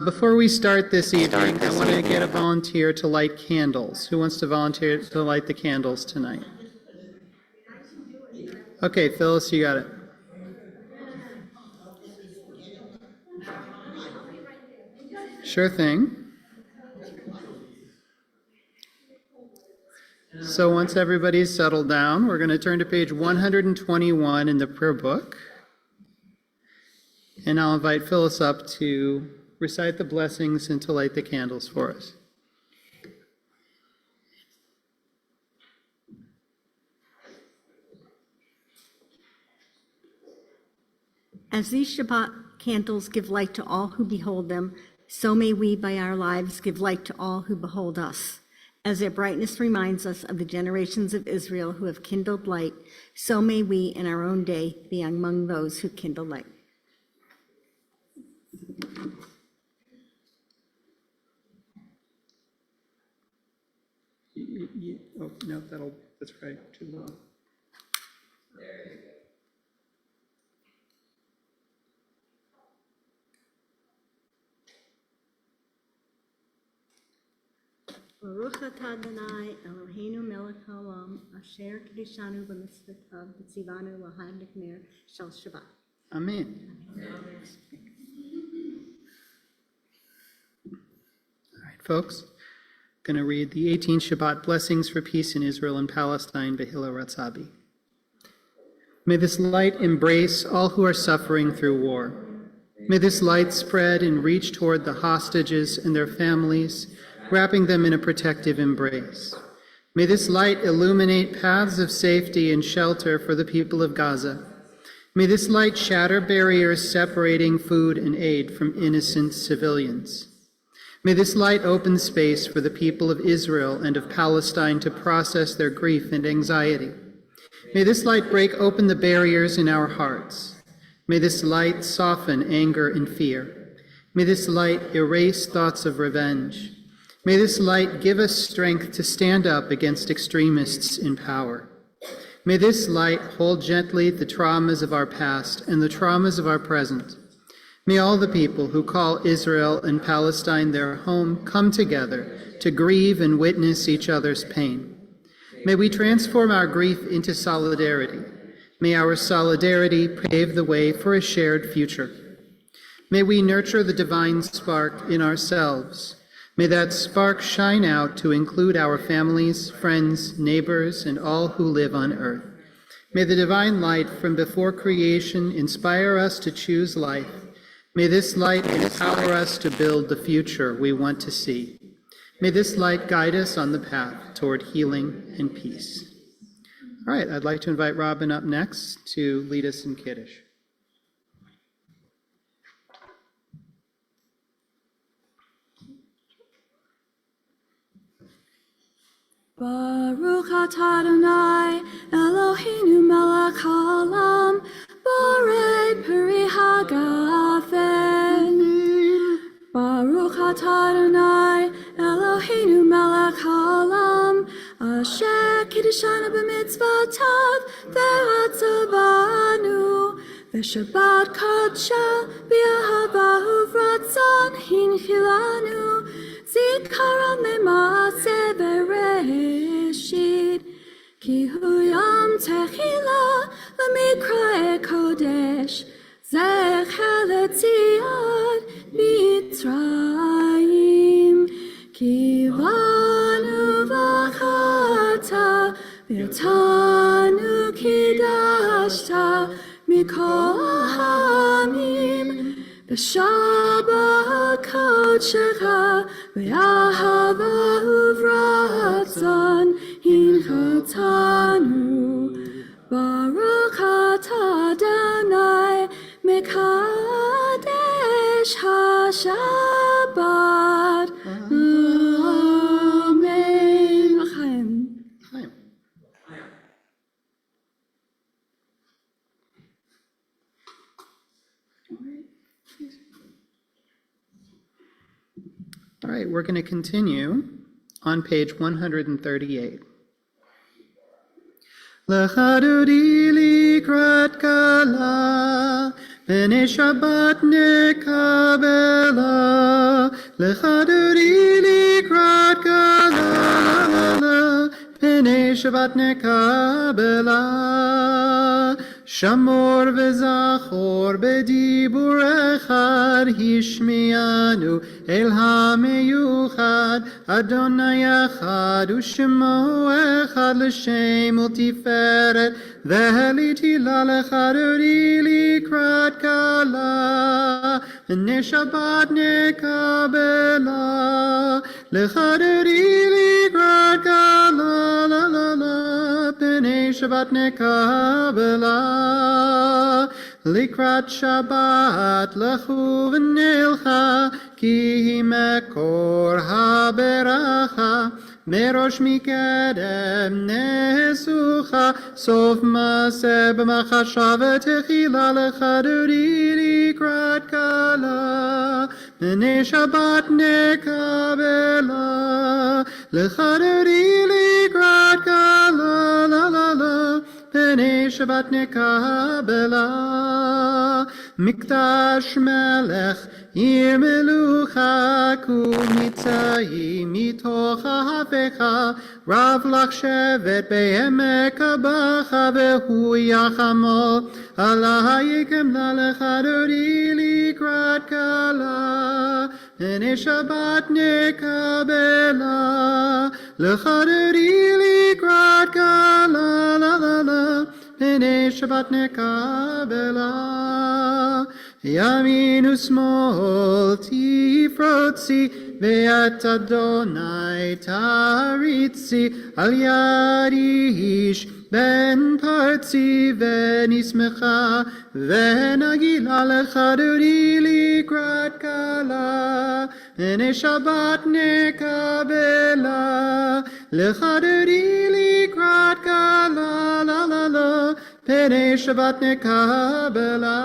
Before we start this evening, I want to get a volunteer to light candles. Who wants to volunteer to light the candles tonight? Okay, Phyllis, you got it. Sure thing. So once everybody's settled down, we're going to turn to page 121 in the prayer book. And I'll invite Phyllis up to recite the blessings and to light the candles for us. As these Shabbat candles give light to all who behold them, so may we by our lives give light to all who behold us. As their brightness reminds us of the generations of Israel who have kindled light, so may we in our own day be among those who kindle light. Oh, no, that's right, too low. There you go. Baruch atah Adonai Eloheinu melech haolam asher kiddushanu b'mitzvotav v'tzivanu l'chaim l'kner shel Shabbat. Amen. All right, folks. Going to read the 18 Shabbat blessings for peace in Israel and Palestine, Behila Ratzabi. May this light embrace all who are suffering through war. May this light spread and reach toward the hostages and their families, wrapping them in a protective embrace. May this light illuminate paths of safety and shelter for the people of Gaza. May this light shatter barriers separating food and aid from innocent civilians. May this light open space for the people of Israel and of Palestine to process their grief and anxiety. May this light break open the barriers in our hearts. May this light soften anger and fear. May this light erase thoughts of revenge. May this light give us strength to stand up against extremists in power. May this light hold gently the traumas of our past and the traumas of our present. May all the people who call Israel and Palestine their home come together to grieve and witness each other's pain. May we transform our grief into solidarity. May our solidarity pave the way for a shared future. May we nurture the divine spark in ourselves. May that spark shine out to include our families, friends, neighbors, and all who live on earth. May the divine light from before creation inspire us to choose life. May this light empower us to build the future we want to see. May this light guide us on the path toward healing and peace. All right, I'd like to invite Robin up next to lead us in Kiddush. Baruch atah Adonai Eloheinu melech haolam borei peri hagafen. Baruch atah Adonai Eloheinu melech haolam asher kiddushanu b'mitzvotav v'atzavanu v'shabbat kodsha b'ahava uvratzon hinchilanu zikaron le'maaseh bereshit ki hu yom techila l'mikra'e kodesh zecher le'tzion mitzrayim ki banu v'chata v'yotanu kiddashta mikol ha'amim b'shabbat kodshecha v'ahava uvratzon hinchatanu Baruch atah Adonai mekadesh haShabbat. Amen. L'chaim. All right, we're going to continue on page 138. L'chadudi likrat kala, b'nei Shabbat nekabela, לחדרי לקראת כלה, פני שבת נקבלה. שמור וזכור בדיבור אחד, השמיענו אל המיוחד, אדוני אחד ושמו אחד לשם ולתפארת, והליתילה לחדרי לקראת כלה, פני שבת נקבלה. לחדרי לקראת כלה, לה לה לה, פני שבת נקבלה. לקראת שבת לכו ונלכה, כי היא מקור הברכה. מראש מקדם נסוכה, סוף מעשה במחשה ותחילה. לחדרי לקראת כלה, פני שבת נקבלה. לחדרי לקראת כלה, לה לה לה, פני שבת נקבלה. מקדש מלך עיר מלוכה, קומיצאי מתוך ההפכה. רב לך שבט בעמק הבכה, והוא יחמול עלי כמלה. לחדרי לקראת כלה, פני שבת נקבלה. לחדרי לקראת כלה, לה לה לה, פני שבת נקבלה. ימין ושמאל תפרוצי, ואת אדוני תריצי. על יד איש בן פרצי ונשמחה, ונגילה. לחדרי לקראת כלה, פני שבת נקבלה. לחדרי לקראת כלה, לה לה לה, פני שבת נקבלה.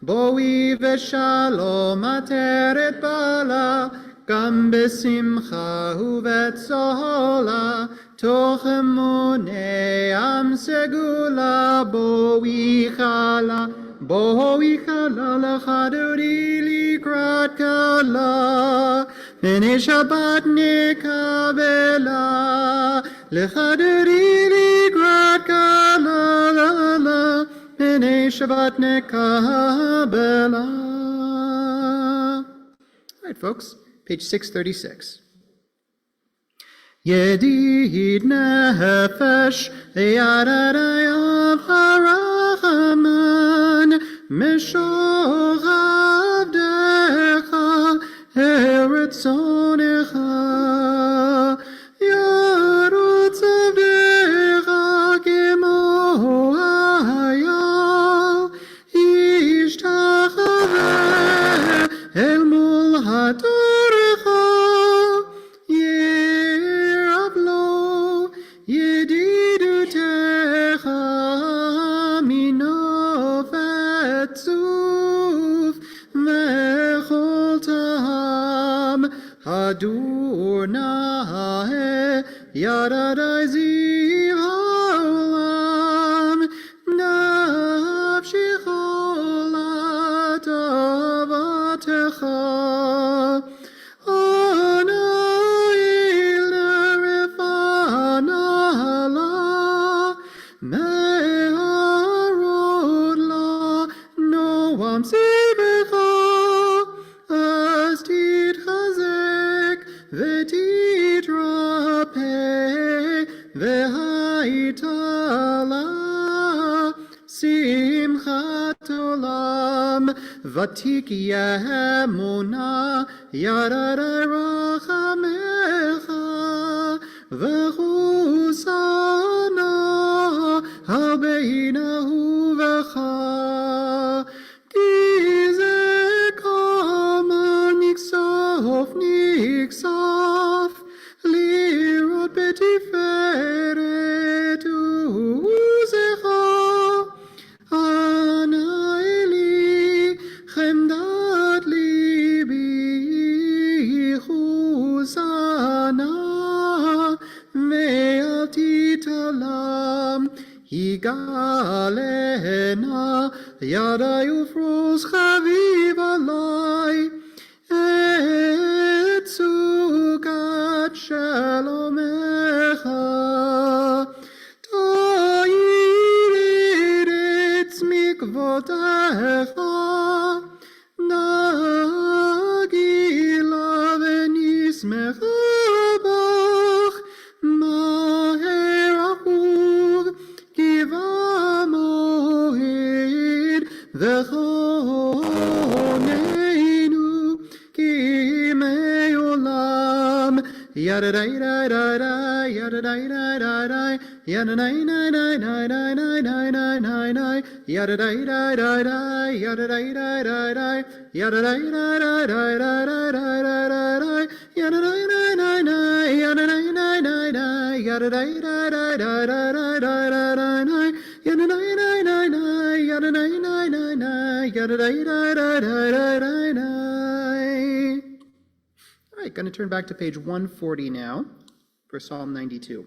בואי ושלום עטרת בעלה, גם בשמחה ובצהלה. תוך אמוני עם סגולה, בואי חלה, בואי חלה. לחדרי לקראת כלה, פני שבת נקבלה. לחדרי לקראת כלה, לה לה, פני שבת נקבלה. All right, folks, page 636. ידיד נפש, ידעי אב הרחמן, משוך עבדך אל רצונך. ירוץ עבדך כמו אייל, ישתחווה אל מול התורך. ירב לו ידידותך מנופת צוף, וכל טעם הדור נאה. ידעי זיו העולם, נפשי חולת אהבתך. הנעיל לרפאה נעלה, מהרוד לה נועם סביבך. אז תתחזק ותתרפא, והייתה לה שמחת עולם. ותקי אמונה, ידעי רחמך, וחוסנה הרבה נאהובך. כי זה כמה נכסוף, לראות בתפארת עוזך. אנא אלי חמדת ליבי, חוסנה ואל תתעלם. יגלנה ידי ופרוס חביב עלי, yada da da da da, yada da da da da, yada da da da da da da da da da da, yada da da da da, yada da da da da, yada da da da da da da da da da, yada da da da da, yada da da da da, yada da da da da da da da da da, yada da da da da, yada da da da da, yada da da da da da da. All right, going to turn back to page 140 now for Psalm 92.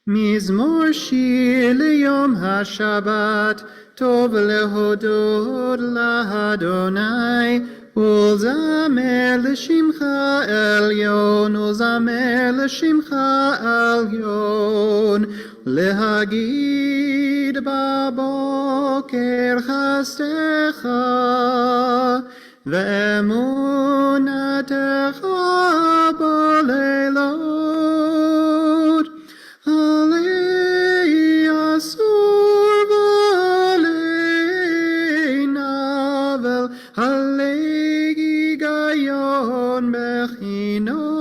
מזמור שיר ליום השבת, טוב להודות לאדוני, ולזמר לשמך עליון, ולזמר לשמך עליון, להגיד בבוקר חסדך, ואמונתך בלילות. עלי אסור ועלי נבל, עלי היגיון בכינור.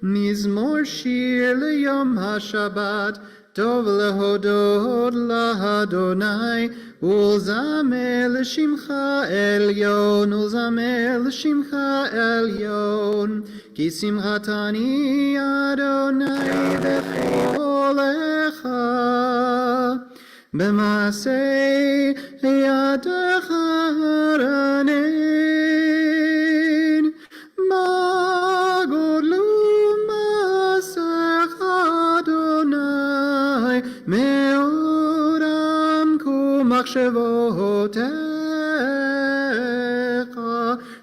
מזמור שיר ליום השבת, טוב להודות לאדוני, ולזמר לשמך עליון, ולזמר לשמך עליון. כי שמחתני אדוני בחילך, במעשה ידך רנן. מה גודלו מעשיך אדוני, מאוד עמקו מחשבותיך.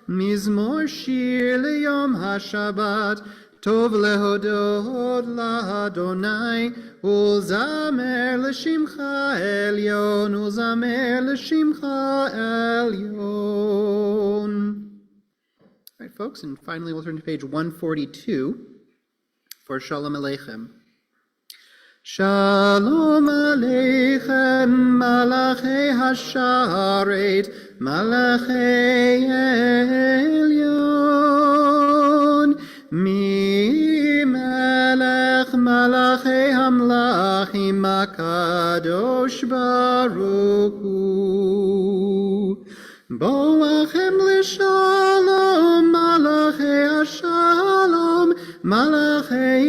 מזמור שיר ליום השבת, טוב להודות לאדוני, ולזמר לשמך עליון, ולזמר לשמך עליון. All right, folks, and finally we'll turn to page 142 for Shalom Aleichem. Shalom Aleichem, Malachei Hasharet, Malachei Elyon, Mi Melech Malachei Hamlachim HaKadosh Baruch Hu. Boachem l'shalom, Malachei Hashalom, Malachei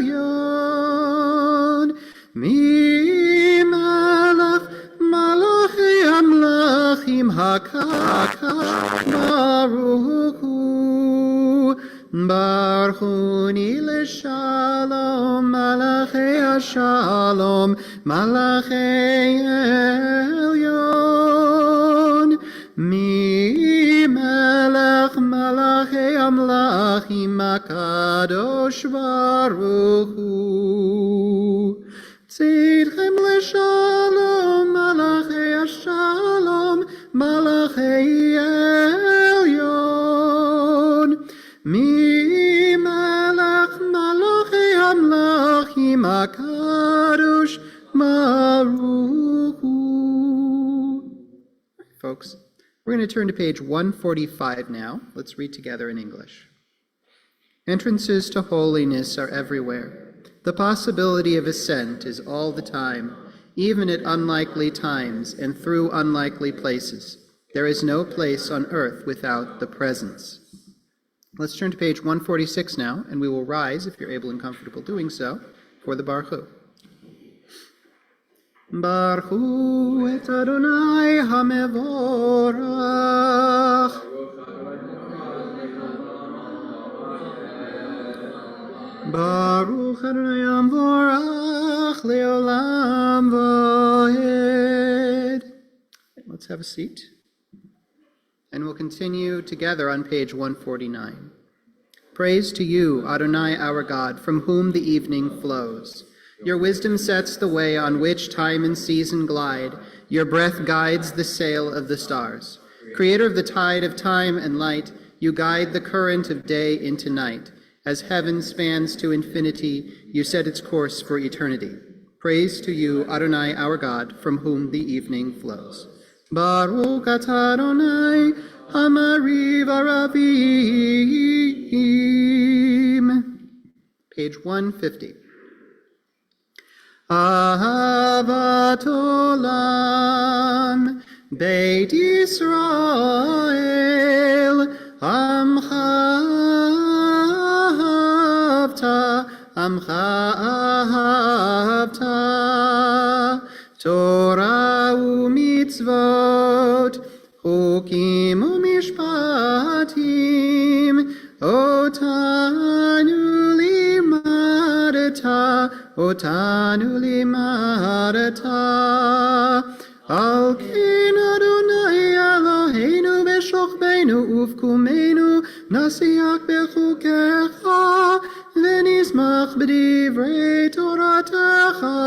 Elyon. Mi Melech Malachei Hamlachim HaKadosh Baruch Hu. Barchuni l'shalom, Malachei Hashalom, Malachei Elyon. Mi Melech Malachei Amlachim HaKadosh Baruch Hu. Tzidchem l'shalom, Malachei Hashalom, Malachei Elyon. Mi Melech Malachei Amlachim HaKadosh Baruch Hu. Folks, we're going to turn to page 145 now. Let's read together in English. Entrances to holiness are everywhere. The possibility of ascent is all the time, even at unlikely times and through unlikely places. There is no place on earth without the presence. Let's turn to page 146 now, and we will rise, if you're able and comfortable doing so, for the Baruch Hu. Baruch Hu et Adonai HaMevorach. Baruch Adonai HaMevorach Leolam Vaed. Let's have a seat. And we'll continue together on page 149. Praise to you, Adonai our God, from whom the evening flows. Your wisdom sets the way on which time and season glide. Your breath guides the sail of the stars. Creator of the tide of time and light, you guide the current of day into night. As heaven spans to infinity, you set its course for eternity. Praise to you, Adonai our God, from whom the evening flows. Baruch atah Adonai, Hamariv Arabim. Page 150. Ahavat Olam, Beit Yisrael, Amcha ahavta, Amcha ahavta, Torah u'mitzvot, Chukim u'mishpatim, Otanu limadata, Al ken Adonai Eloheinu b'shochbeinu ufkumenu, nasiach bechukecha, v'nismach b'divrei toratecha,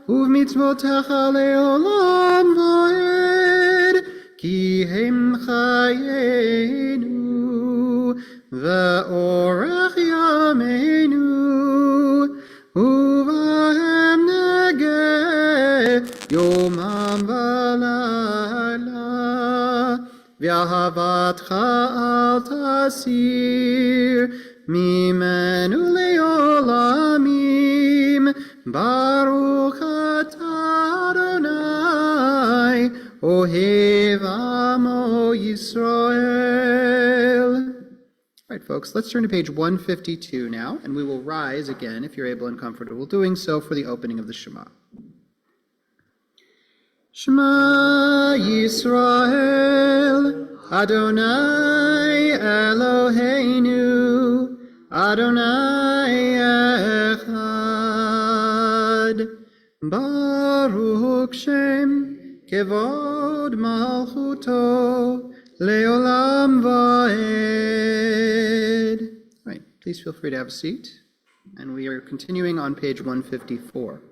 uv'mitzvotecha le'olam va'ed, ki hem chayenu, v'orech yameinu, uvahem negeh yomam v'layla, v'ahavatcha al tasir mimenu le'olamim, Baruch atah Adonai, ohev amo Yisrael. All right, folks, let's turn to page 152 now, and we will rise again, if you're able and comfortable doing so, for the opening of the Shema. Shema Yisrael, Adonai Eloheinu, Adonai Echad, Baruch Shem, Kevod Malchuto, Leolam Vaed. All right, please feel free to have a seat. And we are continuing on page 154.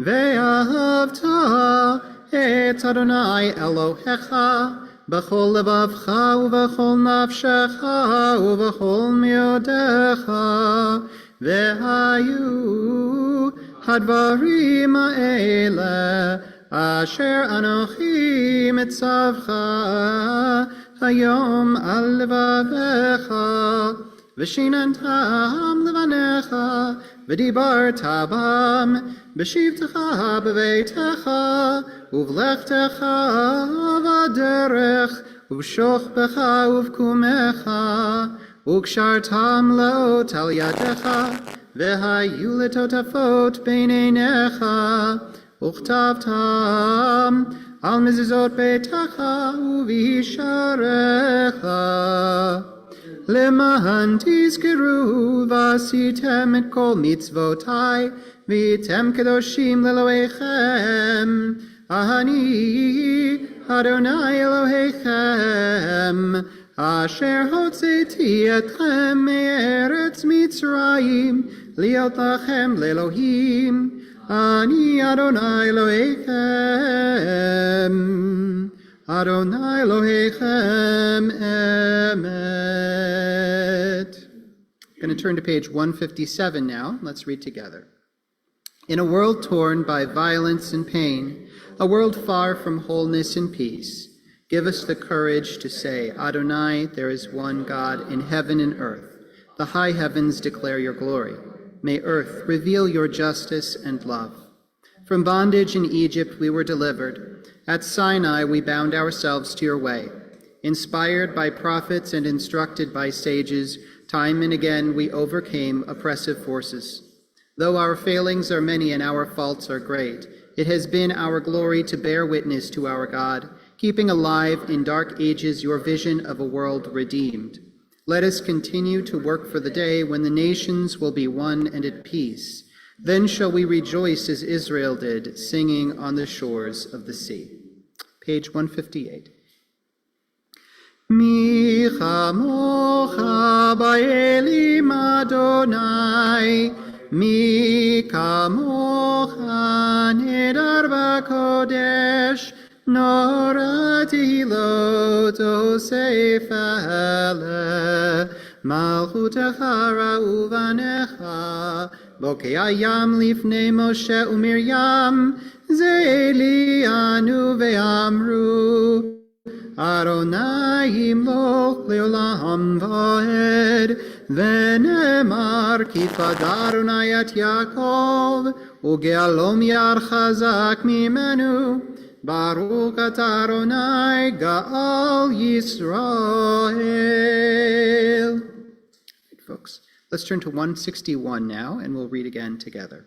Ve'ahavta et Adonai Elohecha b'chol levavcha u'v'chol nafshecha u'v'chol miodecha ve'hayu hadvarim ha'ele asher anochi mitzavcha hayom al levavecha v'shinantam levanecha v'dibarta bam b'shivtecha b'veitecha uv'lechtecha v'aderech uv'shochbecha uv'kumecha u'kshartam laot al yadecha v'hayu letotafot b'neinecha uchtavtam al mezuzot beitecha u'visharecha למען תזכרו ועשיתם את כל מצוותיי והייתם קדושים לאלוהיכם. אני אדוני אלוהיכם אשר הוצאתי אתכם מארץ מצרים להיות לכם לאלוהים. אני אדוני אלוהיכם. Adonai Elohechem Emet. I'm going to turn to page 157 now. Let's read together. In a world torn by violence and pain, a world far from wholeness and peace, give us the courage to say, Adonai, there is one God in heaven and earth. The high heavens declare your glory. May earth reveal your justice and love. From bondage in Egypt we were delivered. At Sinai we bound ourselves to your way. Inspired by prophets and instructed by sages, time and again we overcame oppressive forces. Though our failings are many and our faults are great, it has been our glory to bear witness to our God, keeping alive in dark ages your vision of a world redeemed. Let us continue to work for the day when the nations will be one and at peace. Then shall we rejoice as Israel did, singing on the shores of the sea. Page 158. Mi chamocha ba'elim Adonai, mi kamocha nedar b'kodesh, norati lo tosef ele, malchutecha ra'uvanecha, lo ke'ayam lifnei Moshe u'Miriam, ze li'anu ve'amru, Adonai yimloch le'olam va'ed, ve'nemar kifad Adonai et Yaakov, u'ge'alom yad chazak mimenu, Baruch atah Adonai Ga'al Yisrael. Right, folks, let's turn to 161 now, and we'll read again together.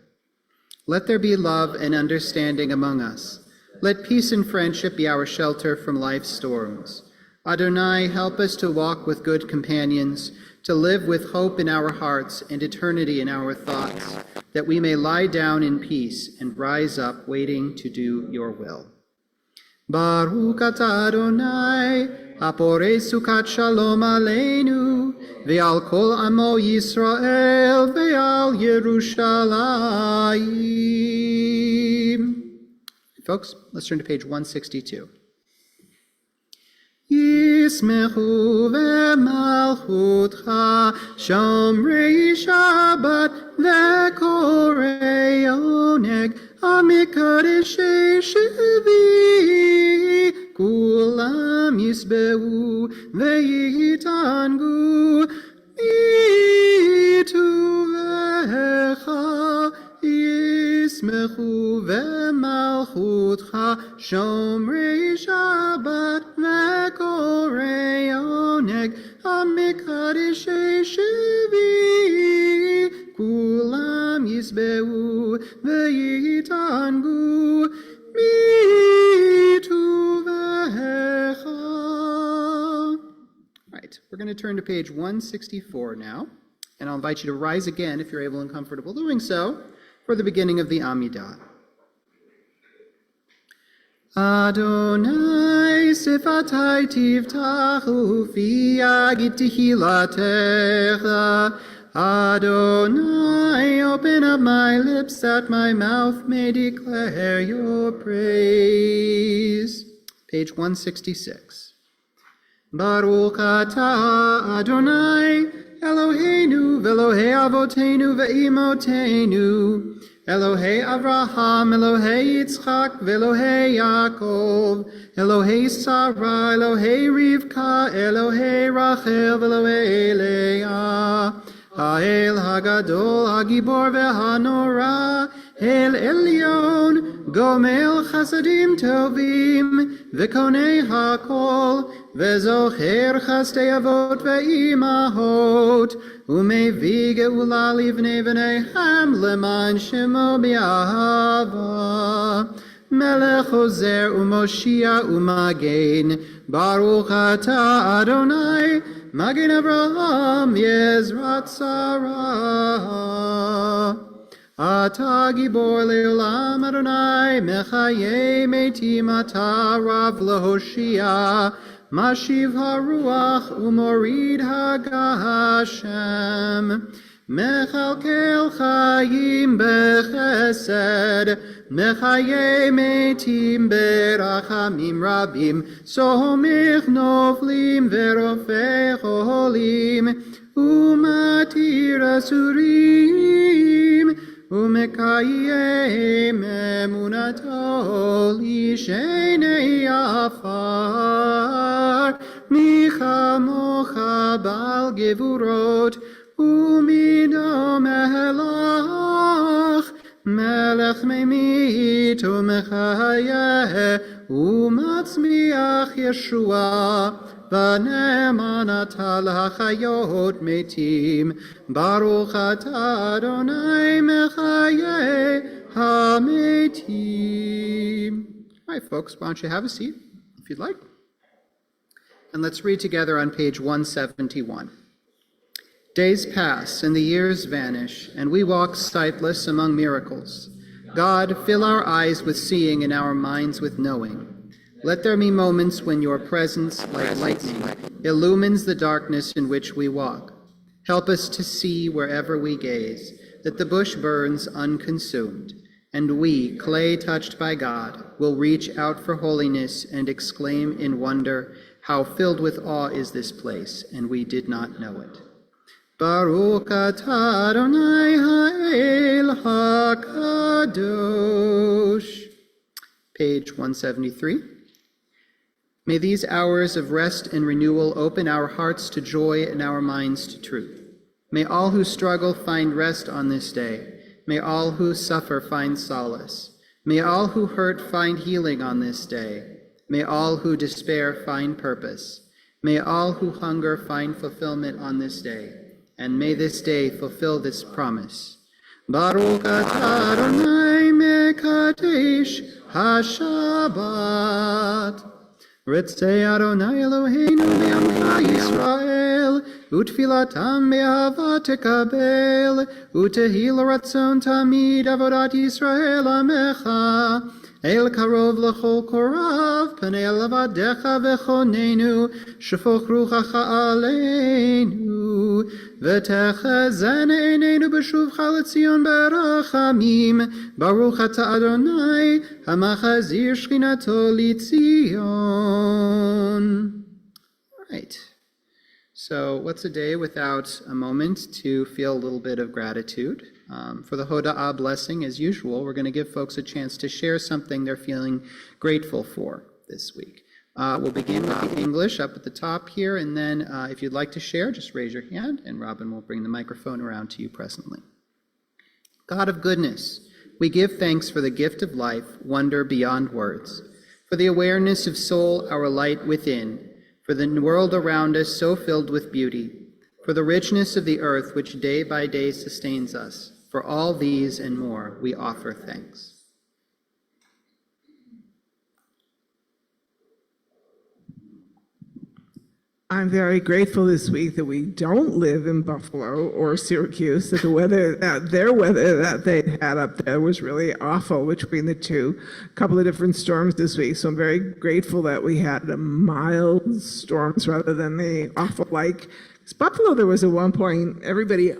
Let there be love and understanding among us. Let peace and friendship be our shelter from life's storms. Adonai, help us to walk with good companions, to live with hope in our hearts and eternity in our thoughts, that we may lie down in peace and rise up waiting to do your will. Baruch atah Adonai, haporei sukat shalom aleinu, ve'al kol amo Yisrael, ve'al Yerushalayim. Folks, let's turn to page 162. Yismechu ve'malchutcha, shomrei Shabbat ve'korei oneg, amikadeshei shevi, kulam yisbeu ve'yitangu, mituvecha, yismechu ve'malchutcha, shomrei Shabbat ve'korei oneg, amikadeshei shevi, kulam yisbeu ve'yitangu, mituvecha. Right, we're going to turn to page 164 now, and I'll invite you to rise again if you're able and comfortable doing so for the beginning of the Amidah. Adonai sifatai tivtachu fi yagid tehilatecha. Adonai, open up my lips that my mouth may declare your praise. Page 166. Baruch atah Adonai, Eloheinu ve'Elohei avotenu ve'imotenu, Elohei Avraham, Elohei Yitzchak, ve'Elohei Yaakov, Elohei Sarah, Elohei Rivka, Elohei Rachel, ve'Elohei Leah, Ha'el Hagadol, Hagibor ve'Hanora, El Elyon, Gomel Chasadim Tovim, Ve'konei Hakol, Ve'zocher Chastei Avot ve'imahot, Umevi Geula livnei v'neihem leman Shemo b'ahava, Melech Ozer u'Moshia u'Magen, Baruch atah Adonai, Magen Avraham Yezrat Sarah. Ata gibor le'olam Adonai, mechaye metim ata rav lehoshia, mashiv haruach umorid hagashem, mechalkel chayim bechesed, mechaye metim berachamim rabim, somich noflim verofeh cholim, umatir asurim, Umekayem emunato lishenei afar, micha mocha bal gevurot, umido melach, melech memit umechayeh, umatzmiach Yeshua, V'ne'eman atah l'hachayot metim, Baruch atah Adonai mechayeh hametim. All right, folks, why don't you have a seat, if you'd like. And let's read together on page 171. Days pass and the years vanish, and we walk sightless among miracles. God, fill our eyes with seeing and our minds with knowing. Let there be moments when your presence, like lightning, illumines the darkness in which we walk. Help us to see wherever we gaze, that the bush burns unconsumed, and we, clay touched by God, will reach out for holiness and exclaim in wonder, how filled with awe is this place, and we did not know it. Baruch atah Adonai ha'el hakadosh. Page 173. May these hours of rest and renewal open our hearts to joy and our minds to truth. May all who struggle find rest on this day. May all who suffer find solace. May all who hurt find healing on this day. May all who despair find purpose. May all who hunger find fulfillment on this day. And may this day fulfill this promise. Baruch atah Adonai mekadesh HaShabbat. Ritzei Adonai Eloheinu be'amcha Yisrael, utfilatam be'ahava tekabel, utehil ratzon tamid avodat Yisrael amecha, el karov l'chol korav, panei lavadecha v'chonenu, shefoch ruchacha aleinu, v'techazan einenu b'shuvcha l'tzion berachamim, baruch atah Adonai, hamachazir shchinato l'tzion. Right. So what's a day without a moment to feel a little bit of gratitude? For the Hoda'ah blessing, as usual, we're going to give folks a chance to share something they're feeling grateful for this week. We'll begin with the English up at the top here, and then if you'd like to share, just raise your hand, and Robin will bring the microphone around to you presently. God of goodness, we give thanks for the gift of life, wonder beyond words, for the awareness of soul, our light within, for the world around us so filled with beauty, for the richness of the earth which day by day sustains us. For all these and more, we offer thanks. I'm very grateful this week that we don't live in Buffalo or Syracuse, that their weather that they had up there was really awful between the two. A couple of different storms this week, so I'm very grateful that we had the mild storms rather than the awful Buffalo, there was at one point everybody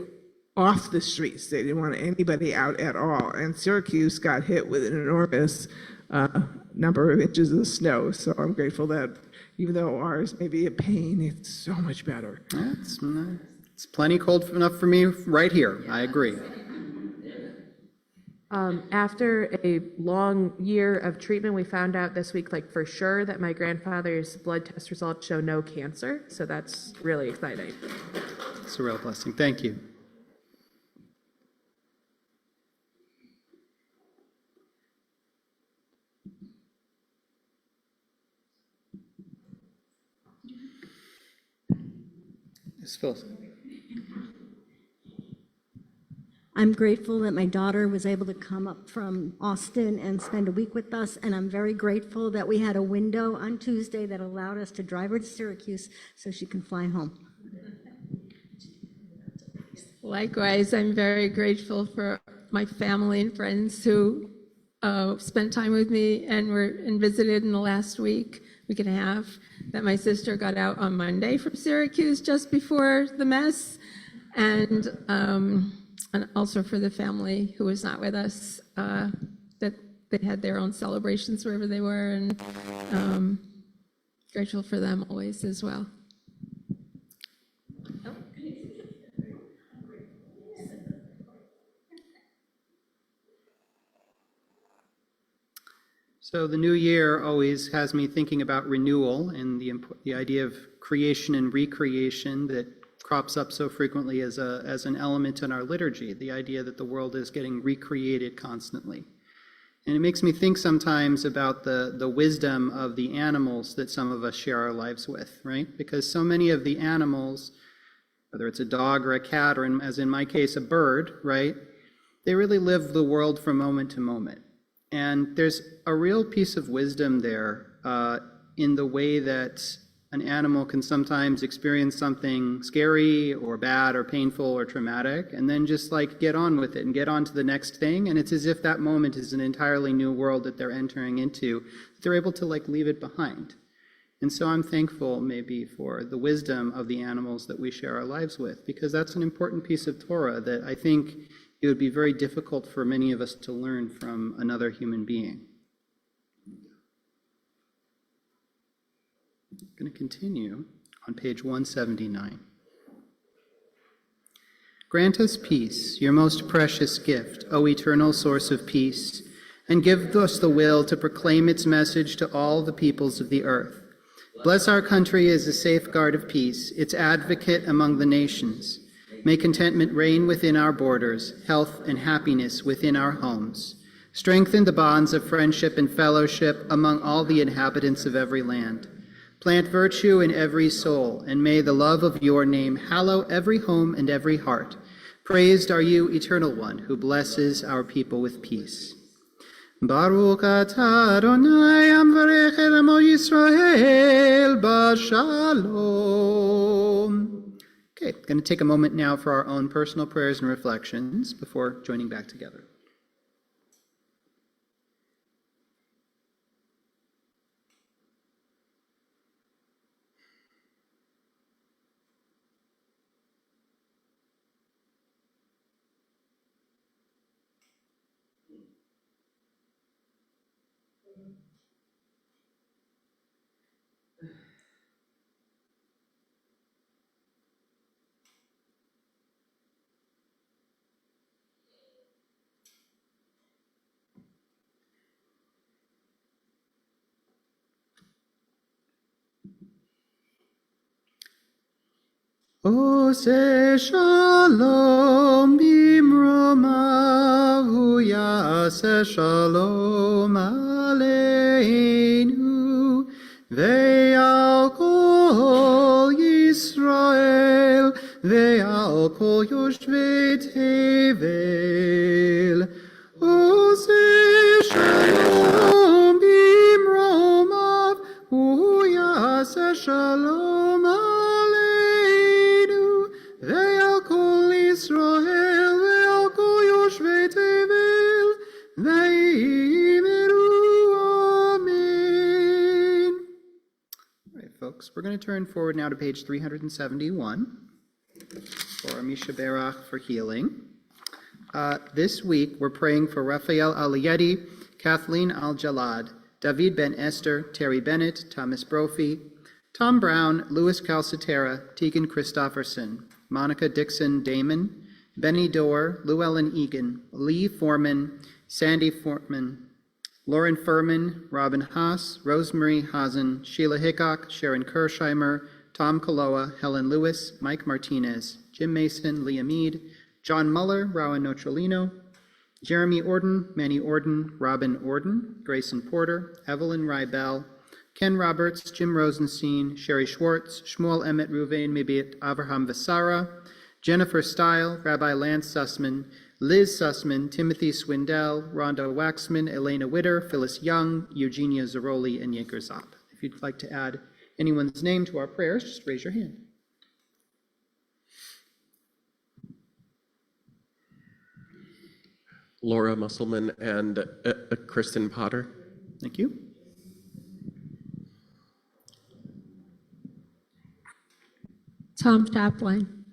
off the streets. They didn't want anybody out at all. And Syracuse got hit with an enormous number of inches of snow. So I'm grateful that even though ours may be a pain, it's so much better. It's plenty cold enough for me right here. I agree. After a long year of treatment, we found out this week, for sure, that my grandfather's blood test results show no cancer. So that's really exciting. It's a real blessing. Thank you. Ms. Phyllis. I'm grateful that my daughter was able to come up from Austin and spend a week with us, and I'm very grateful that we had a window on Tuesday that allowed us to drive her to Syracuse so she can fly home. Likewise, I'm very grateful for my family and friends who spent time with me and visited in the last week and a half, that my sister got out on Monday from Syracuse just before the mess, and also for the family who was not with us, that they had their own celebrations wherever they were, and grateful for them always as well. So the new year always has me thinking about renewal and the idea of creation and recreation that crops up so frequently as an element in our liturgy, the idea that the world is getting recreated constantly. And it makes me think sometimes about the wisdom of the animals that some of us share our lives with, right? Because so many of the animals, whether it's a dog or a cat, or as in my case, a bird, right? They really live the world from moment to moment. And there's a real piece of wisdom there in the way that an animal can sometimes experience something scary or bad or painful or traumatic, and then just get on with it and get on to the next thing. And it's as if that moment is an entirely new world that they're entering into, that they're able to leave it behind. And so I'm thankful maybe for the wisdom of the animals that we share our lives with, because that's an important piece of Torah that I think it would be very difficult for many of us to learn from another human being. I'm going to continue on page 179. Grant us peace, your most precious gift, O eternal source of peace, and give us the will to proclaim its message to all the peoples of the earth. Bless our country as a safeguard of peace, its advocate among the nations. May contentment reign within our borders, health and happiness within our homes. Strengthen the bonds of friendship and fellowship among all the inhabitants of every land. Plant virtue in every soul, and may the love of your name hallow every home and every heart. Praised are you, Eternal One, who blesses our people with peace. Baruch atah Adonai amvarech et amo Yisrael b'shalom. Okay, going to take a moment now for our own personal prayers and reflections before joining back together. Ose shalom bimromahu yaseh shalom aleinu ve'al kol Yisrael ve'al kol yoshvei tevel. Ose shalom bimromahu yaseh shalom ve'al kol Yisrael ve'al kol yoshvei tevel ve'yimeru amen. All right, folks, we're going to turn forward now to page 371 for Misha Berach for healing. This week, we're praying for Raphael Aliyedi, Kathleen Al-Jalad, David Ben Esther, Terry Bennett, Thomas Brophy, Tom Brown, Louis Calcetera, Tegan Christofferson, Monica Dixon Damon, Benny Dorr, Llewellyn Egan, Lee Foreman, Sandy Foreman, Lauren Furman, Robin Haas, Rosemary Hazen, Sheila Hickok, Sharon Kersheimer, Tom Kaloa, Helen Lewis, Mike Martinez, Jim Mason, Leah Mead, John Muller, Rowan Nocholino, Jeremy Orden, Manny Orden, Robin Orden, Grayson Porter, Evelyn Rybell, Ken Roberts, Jim Rosenstein, Sherry Schwartz, Shmuel Emmett Ruvain Mibit, Avraham Vasara, Jennifer Stile, Rabbi Lance Sussman, Liz Sussman, Timothy Swindell, Rhonda Waxman, Elena Witter, Phyllis Young, Eugenia Zaroli, and Yanker Zopp. If you'd like to add anyone's name to our prayers, just raise your hand. Laura Musselman and Kristen Potter. Thank you. Tom Chaplin.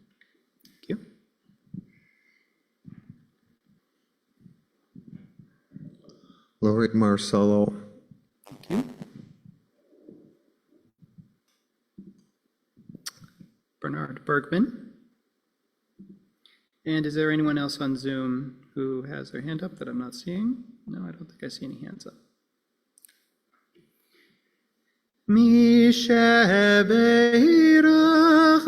Thank you. Lloyd Marcello. Thank you. Bernard Bergman. And is there anyone else on Zoom who has their hand up that I'm not seeing? No, I don't think I see any hands up. Mishebeirach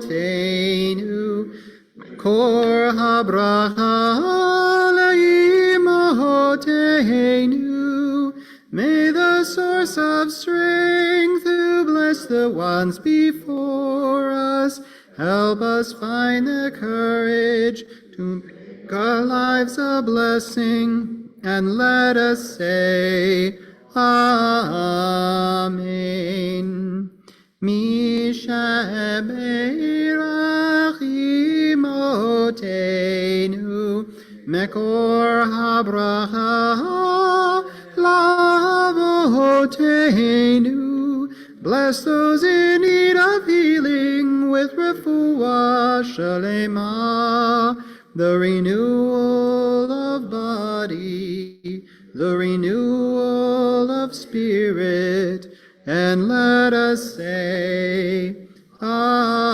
avoteinu kor habracha le'imahoteinu. May the source of strength who bless the ones before us help us find the courage to make our lives a blessing, and let us say, Amen. Mishebeirach imotenu mekor habracha lavotenu. Bless those in need of healing with refuah shalema, the renewal of body, the renewal of spirit, and let us say, Amen.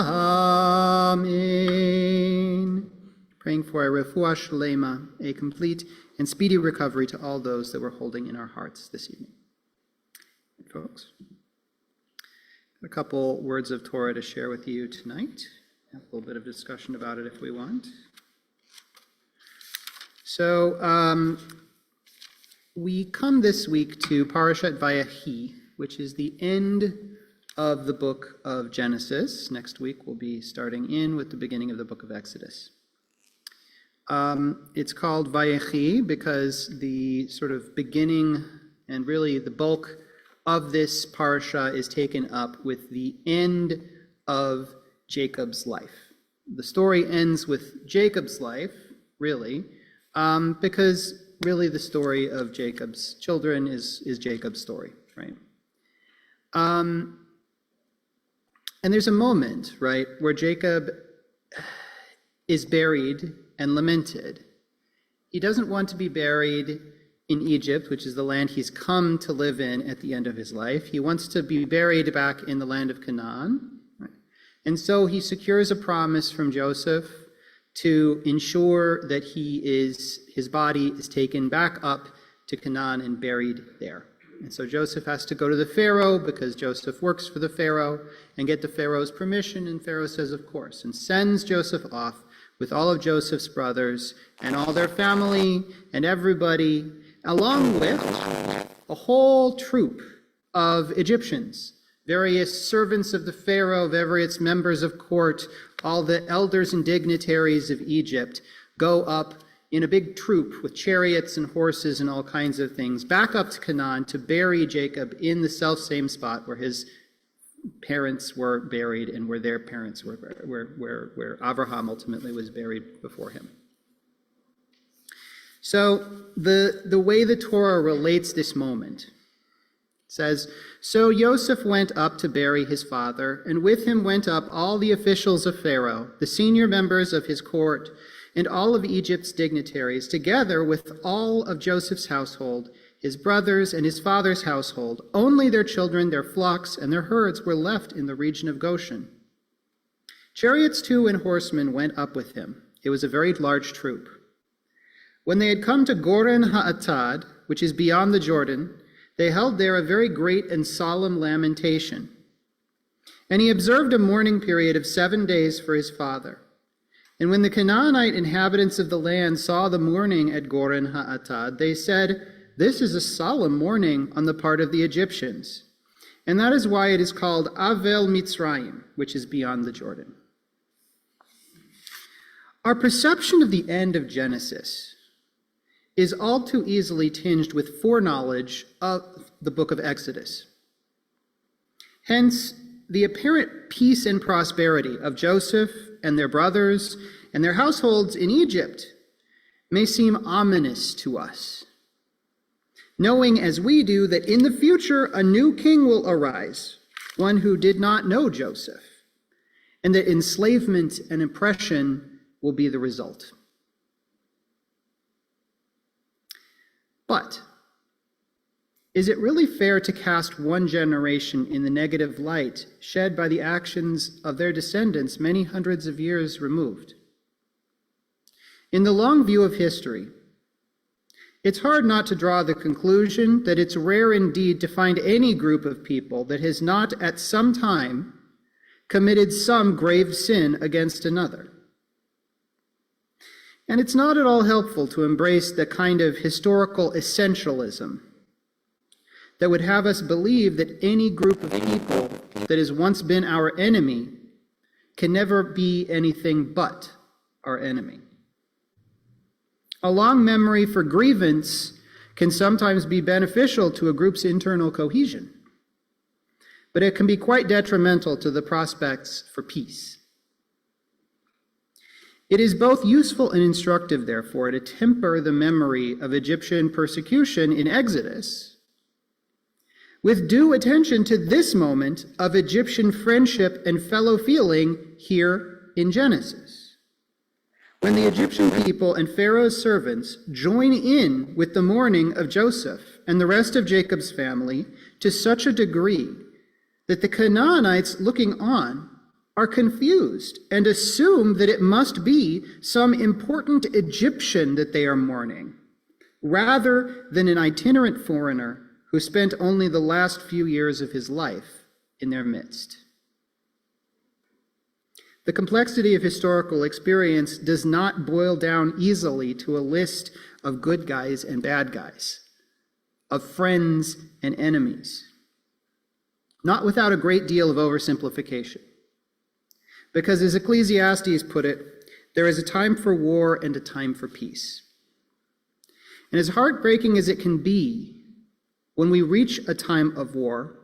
praying for a refuah shlema, a complete and speedy recovery to all those that we're holding in our hearts this evening. Folks, a couple words of Torah to share with you tonight. Have a little bit of discussion about it if we want. So we come this week to Parashat Vayechi, which is the end of the book of Genesis. Next week we'll be starting in with the beginning of the book of Exodus. It's called Vayechi because the sort of beginning and really the bulk of this parasha is taken up with the end of Jacob's life. The story ends with Jacob's life, really, because really the story of Jacob's children is Jacob's story, right? And there's a moment, right, where Jacob is buried and lamented. He doesn't want to be buried in Egypt, which is the land he's come to live in at the end of his life. He wants to be buried back in the land of Canaan. Right? And so he secures a promise from Joseph to ensure that his body is taken back up to Canaan and buried there. And so Joseph has to go to the Pharaoh because Joseph works for the Pharaoh and get the Pharaoh's permission. And Pharaoh says, of course, and sends Joseph off with all of Joseph's brothers and all their family and everybody, along with a whole troop of Egyptians, various servants of the Pharaoh, various members of court, all the elders and dignitaries of Egypt go up in a big troop with chariots and horses and all kinds of things, back up to Canaan to bury Jacob in the self-same spot where his parents were buried and where their parents were, where Abraham ultimately was buried before him. So the way the Torah relates this moment says, so Joseph went up to bury his father, and with him went up all the officials of Pharaoh, the senior members of his court, and all of Egypt's dignitaries, together with all of Joseph's household, his brothers and his father's household. Only their children, their flocks, and their herds were left in the region of Goshen. Chariots too and horsemen went up with him. It was a very large troop. When they had come to Goren Ha'atad, which is beyond the Jordan, they held there a very great and solemn lamentation. And he observed a mourning period of 7 days for his father. And when the Canaanite inhabitants of the land saw the mourning at Goren Ha'atad, they said, this is a solemn mourning on the part of the Egyptians. And that is why it is called Avel Mitzrayim, which is beyond the Jordan. Our perception of the end of Genesis is all too easily tinged with foreknowledge of the book of Exodus. Hence, the apparent peace and prosperity of Joseph and their brothers and their households in Egypt may seem ominous to us, knowing as we do that in the future a new king will arise, one who did not know Joseph, and that enslavement and oppression will be the result. But is it really fair to cast one generation in the negative light shed by the actions of their descendants many hundreds of years removed? In the long view of history, it's hard not to draw the conclusion that it's rare indeed to find any group of people that has not at some time committed some grave sin against another. And it's not at all helpful to embrace the kind of historical essentialism that would have us believe that any group of people that has once been our enemy can never be anything but our enemy. A long memory for grievance can sometimes be beneficial to a group's internal cohesion, but it can be quite detrimental to the prospects for peace. It is both useful and instructive, therefore, to temper the memory of Egyptian persecution in Exodus with due attention to this moment of Egyptian friendship and fellow feeling here in Genesis, when the Egyptian people and Pharaoh's servants join in with the mourning of Joseph and the rest of Jacob's family to such a degree that the Canaanites looking on are confused and assume that it must be some important Egyptian that they are mourning, rather than an itinerant foreigner who spent only the last few years of his life in their midst. The complexity of historical experience does not boil down easily to a list of good guys and bad guys, of friends and enemies, not without a great deal of oversimplification. Because as Ecclesiastes put it, there is a time for war and a time for peace. And as heartbreaking as it can be when we reach a time of war,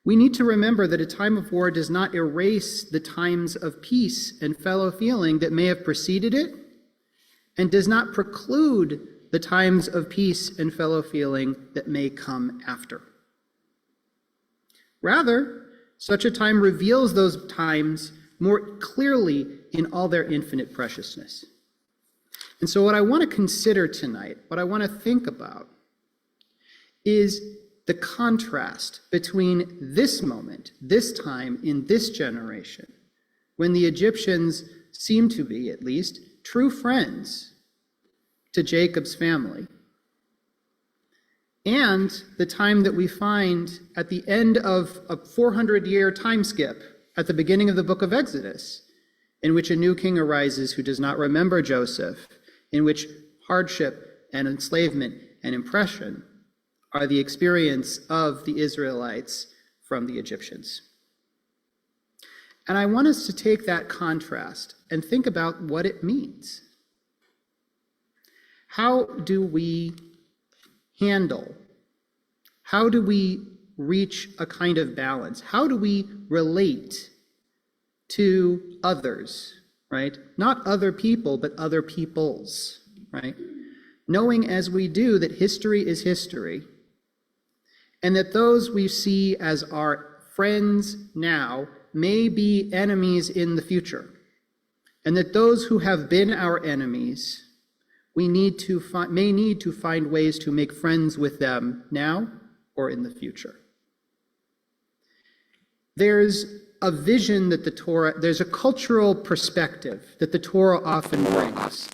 we need to remember that a time of war does not erase the times of peace and fellow feeling that may have preceded it, and does not preclude the times of peace and fellow feeling that may come after. Rather, such a time reveals those times more clearly in all their infinite preciousness. And so what I want to consider tonight, what I want to think about, is the contrast between this moment, this time in this generation, when the Egyptians seem to be, at least, true friends to Jacob's family, and the time that we find at the end of a 400-year time skip at the beginning of the book of Exodus, in which a new king arises who does not remember Joseph, in which hardship and enslavement and oppression are the experience of the Israelites from the Egyptians. And I want us to take that contrast and think about what it means. How do we handle, how do we reach a kind of balance? How do we relate to others, right? Not other people, but other peoples, right? Knowing as we do that history is history, and that those we see as our friends now may be enemies in the future, and that those who have been our enemies, we may need to find ways to make friends with them now or in the future. There's a vision that the Torah, there's a cultural perspective that the Torah often brings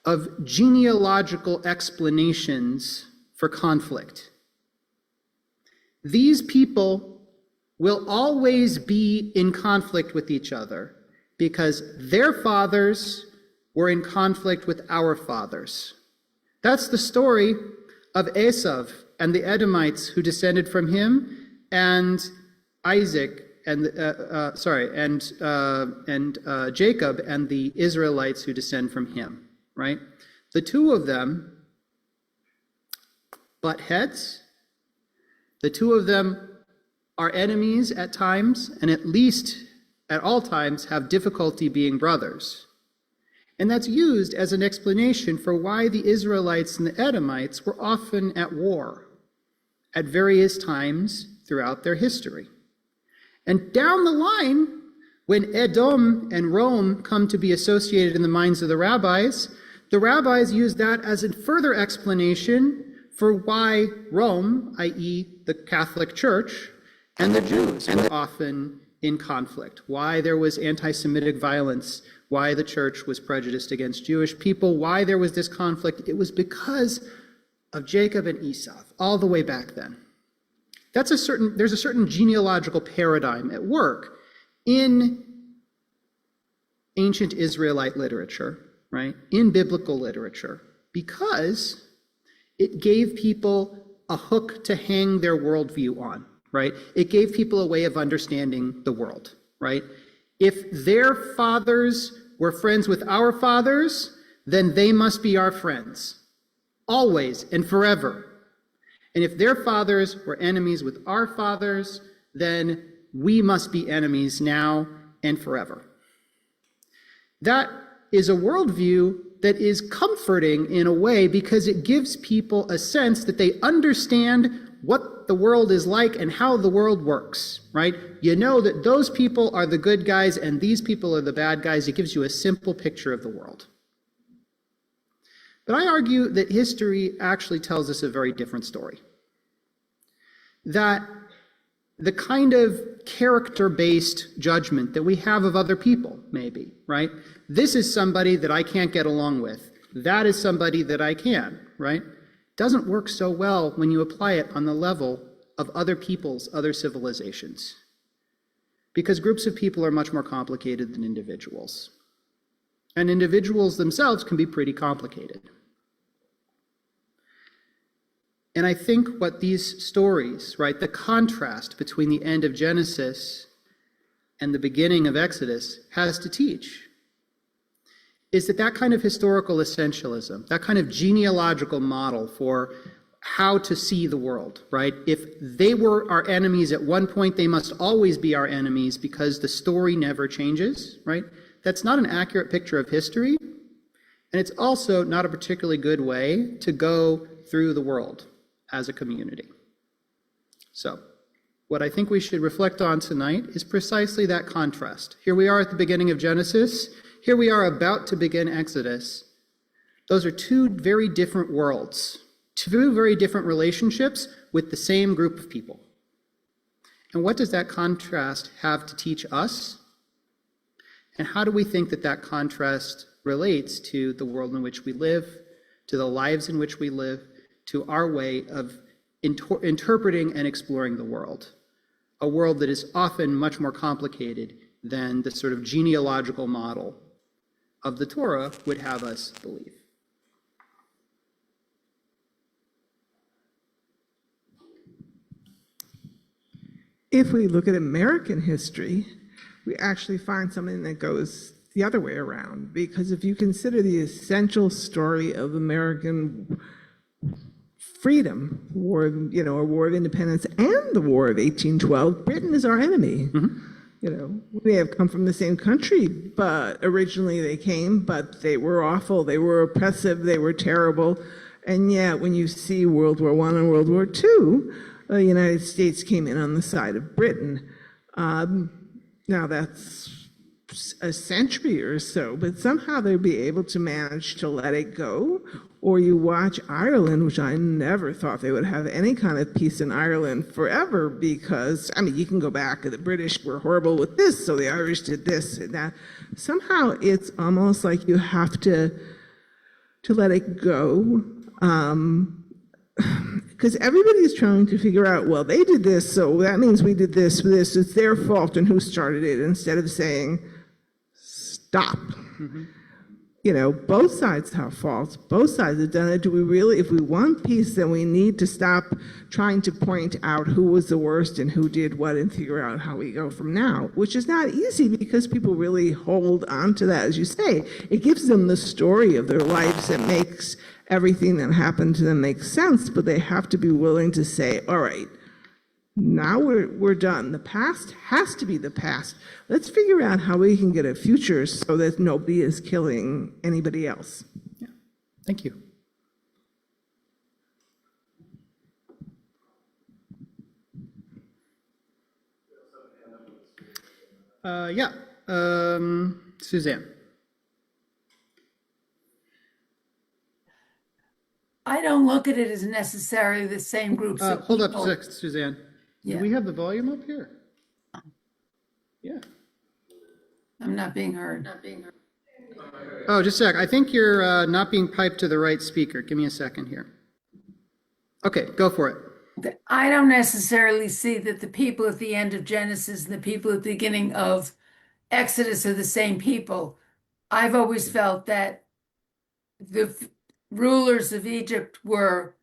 of genealogical explanations for conflict. These people will always be in conflict with each other because their fathers were in conflict with our fathers. That's the story of Esau and the Edomites who descended from him, and Isaac and Jacob and the Israelites who descend from him. Right? The two of them butt heads. The two of them are enemies at times, and at least at all times have difficulty being brothers. And that's used as an explanation for why the Israelites and the Edomites were often at war at various times throughout their history. And down the line, when Edom and Rome come to be associated in the minds of the rabbis use that as a further explanation for why Rome, i.e. the Catholic Church, and the Jews were often in conflict, why there was anti-Semitic violence, why the church was prejudiced against Jewish people, why there was this conflict. It was because of Jacob and Esau, all the way back then. There's a certain genealogical paradigm at work in ancient Israelite literature, right? In biblical literature, because it gave people a hook to hang their worldview on, right? It gave people a way of understanding the world, right? If their fathers were friends with our fathers, then they must be our friends, always and forever. And if their fathers were enemies with our fathers, then we must be enemies now and forever. That is a worldview that is comforting in a way because it gives people a sense that they understand what the world is like and how the world works, right? You know that those people are the good guys and these people are the bad guys. It gives you a simple picture of the world. But I argue that history actually tells us a very different story. That the kind of character-based judgment that we have of other people, maybe, right? This is somebody that I can't get along with. That is somebody that I can, right? Doesn't work so well when you apply it on the level of other peoples, other civilizations. Because groups of people are much more complicated than individuals. And individuals themselves can be pretty complicated. And I think what these stories, right, the contrast between the end of Genesis and the beginning of Exodus has to teach is that that kind of historical essentialism, that kind of genealogical model for how to see the world, right? If they were our enemies at one point, they must always be our enemies because the story never changes, right? That's not an accurate picture of history. And it's also not a particularly good way to go through the world as a community. So, what I think we should reflect on tonight is precisely that contrast. Here we are at the beginning of Genesis. Here we are about to begin Exodus. Those are two very different worlds, two very different relationships with the same group of people. And what does that contrast have to teach us? And how do we think that that contrast relates to the world in which we live, to the lives in which we live, to our way of interpreting and exploring the world? A world that is often much more complicated than the sort of genealogical model of the Torah would have us believe. If we look at American history, we actually find something that goes the other way around. Because if you consider the essential story of American freedom, war, a war of independence, and the War of 1812, Britain is our enemy. We may have come from the same country, but originally they came, but they were awful, they were oppressive, they were terrible. And yet, when you see World War I and World War II, the United States came in on the side of Britain. Now that's a century or so, but somehow they'd be able to manage to let it go. Or you watch Ireland, which I never thought they would have any kind of peace in Ireland forever, because, you can go back, the British were horrible with this, so the Irish did this and that. Somehow it's almost like you have to let it go, because everybody's trying to figure out, well, they did this, so that means we did this, it's their fault, and who started it, instead of saying, stop. Both sides have faults. Both sides have done it. Do we really, if we want peace, then we need to stop trying to point out who was the worst and who did what and figure out how we go from now, which is not easy because people really hold on to that. As you say, it gives them the story of their lives that makes everything that happened to them make sense, but they have to be willing to say, all right, now we're done. The past has to be the past. Let's figure out how we can get a future so that nobody is killing anybody else. Yeah. Thank you. Suzanne. I don't look at it as necessarily the same groups of Hold up people. a sec, Suzanne. Yeah. Do we have the volume up here? Yeah. I'm not being heard. Oh, just a sec. I think you're not being piped to the right speaker. Give me a second here. Okay, go for it. I don't necessarily see that the people at the end of Genesis and the people at the beginning of Exodus are the same people. I've always felt that the rulers of Egypt were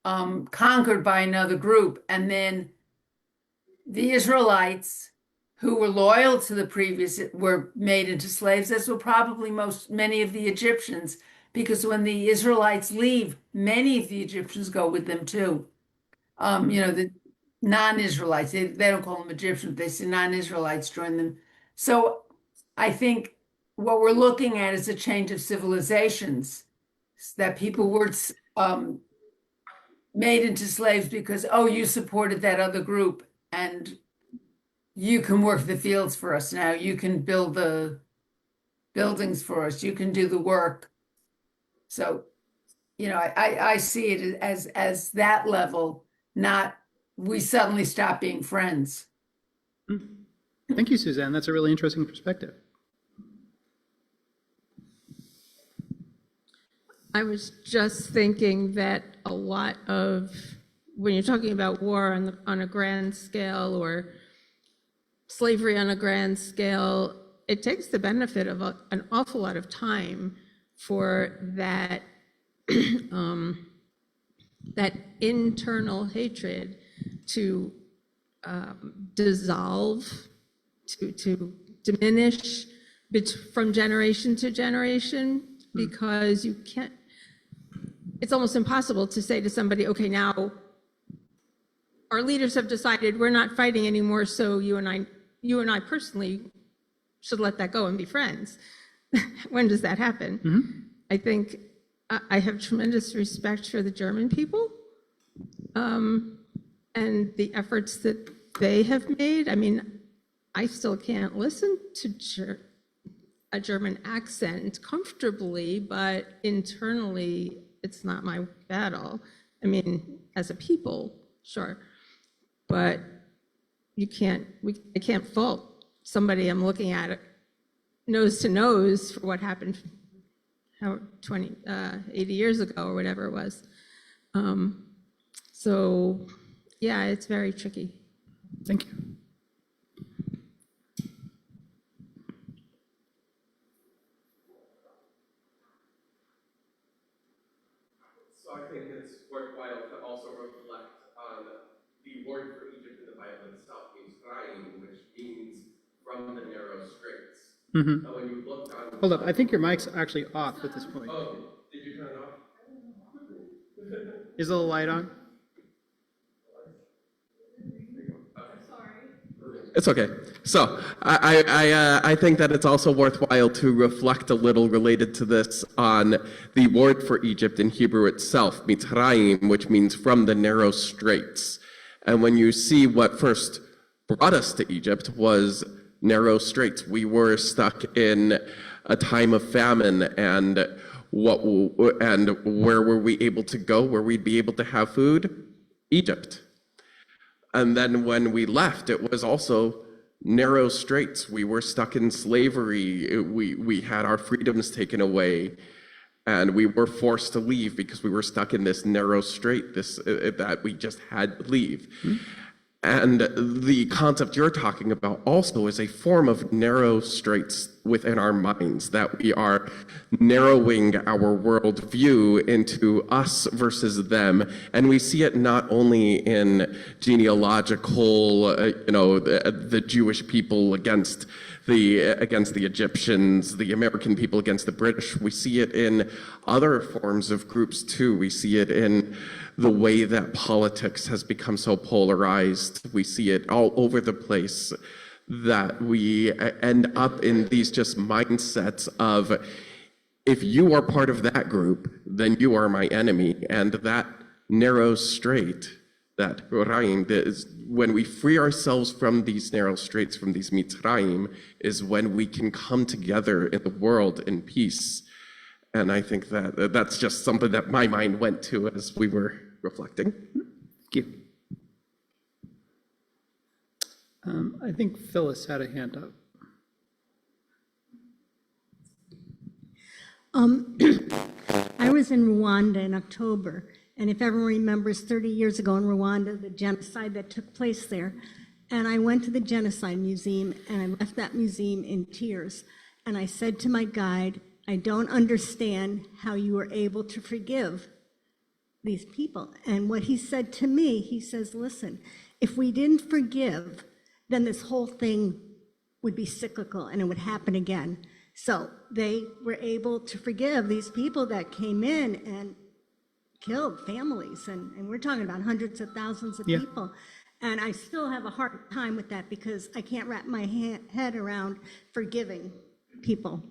conquered by another group, and then the Israelites, who were loyal to the previous, were made into slaves, as were probably many of the Egyptians, because when the Israelites leave, many of the Egyptians go with them too. The non-Israelites, they don't call them Egyptians, they say non-Israelites join them. So I think what we're looking at is a change of civilizations, that people were made into slaves because, oh, you supported that other group and you can work the fields for us now. You can build the buildings for us. You can do the work. So, I see it as that level, not we suddenly stop being friends. Thank you, Suzanne. That's a really interesting perspective. I was just thinking that a lot of, when you're talking about war on a grand scale or slavery on a grand scale, it takes the benefit of an awful lot of time for that, that internal hatred to dissolve, to diminish from generation to generation, because you can't, it's almost impossible to say to somebody, okay, now our leaders have decided we're not fighting anymore, so you and I personally should let that go and be friends. When does that happen? I think I have tremendous respect for the German people and the efforts that they have made. I mean, I still can't listen to a German accent comfortably, but internally, it's not my battle. I mean, as a people, sure, but I can't fault somebody I'm looking at it nose to nose for what happened 80 years ago or whatever it was. So yeah, it's very tricky. Thank you. So I think it's worthwhile to also reflect on the word for Egypt in the Bible itself means Chaim, which means from the narrow straits. And when you look on... Hold up. I think your mic's actually off at this point. Oh, did you turn it off? Is the light on? It's okay. So I think that it's also worthwhile to reflect a little related to this on the word for Egypt in Hebrew itself, Mitzrayim, which means from the narrow straits. And when you see what first brought us to Egypt was narrow straits. We were stuck in a time of famine, and where were we able to go where we'd be able to have food? Egypt. And then when we left, it was also narrow straits. We were stuck in slavery. We had our freedoms taken away, and we were forced to leave because we were stuck in this narrow strait, that we just had to leave. And the concept you're talking about also is a form of narrow straits within our minds, that we are narrowing our worldview into us versus them. And we see it not only in genealogical, the Jewish people against the Egyptians, the American people against the British. We see it in other forms of groups too. We see it in the way that politics has become so polarized. We see it all over the place, that we end up in these just mindsets of, if you are part of that group, then you are my enemy. And that narrow strait, that Ra'im, is when we free ourselves from these narrow straits, from these Mitzrayim, is when we can come together in the world in peace. And I think that that's just something that my mind went to as we were reflecting. Thank you. I think Phyllis had a hand up. I was in Rwanda in October, and if everyone remembers 30 years ago in Rwanda, the genocide that took place there, and I went to the Genocide Museum, and I left that museum in tears, and I said to my guide, I don't understand how you were able to forgive these people. And what he said to me, he says, listen, if we didn't forgive, then this whole thing would be cyclical and it would happen again. So they were able to forgive these people that came in and killed families. And we're talking about hundreds of thousands of people. And I still have a hard time with that because I can't wrap my head around forgiving people.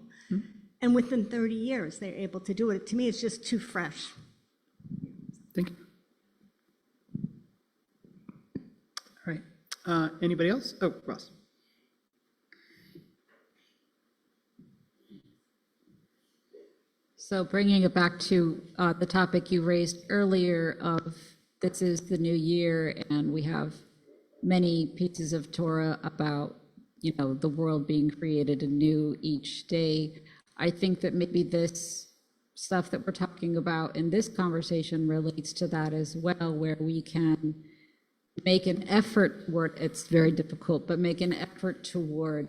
And within 30 years, they're able to do it. To me, it's just too fresh. Thank you. All right. Anybody else? Oh, Ross. So bringing it back to the topic you raised earlier of this is the new year and we have many pieces of Torah about, the world being created anew each day. I think that maybe this stuff that we're talking about in this conversation relates to that as well, where we can make an effort toward, it's very difficult, but make an effort toward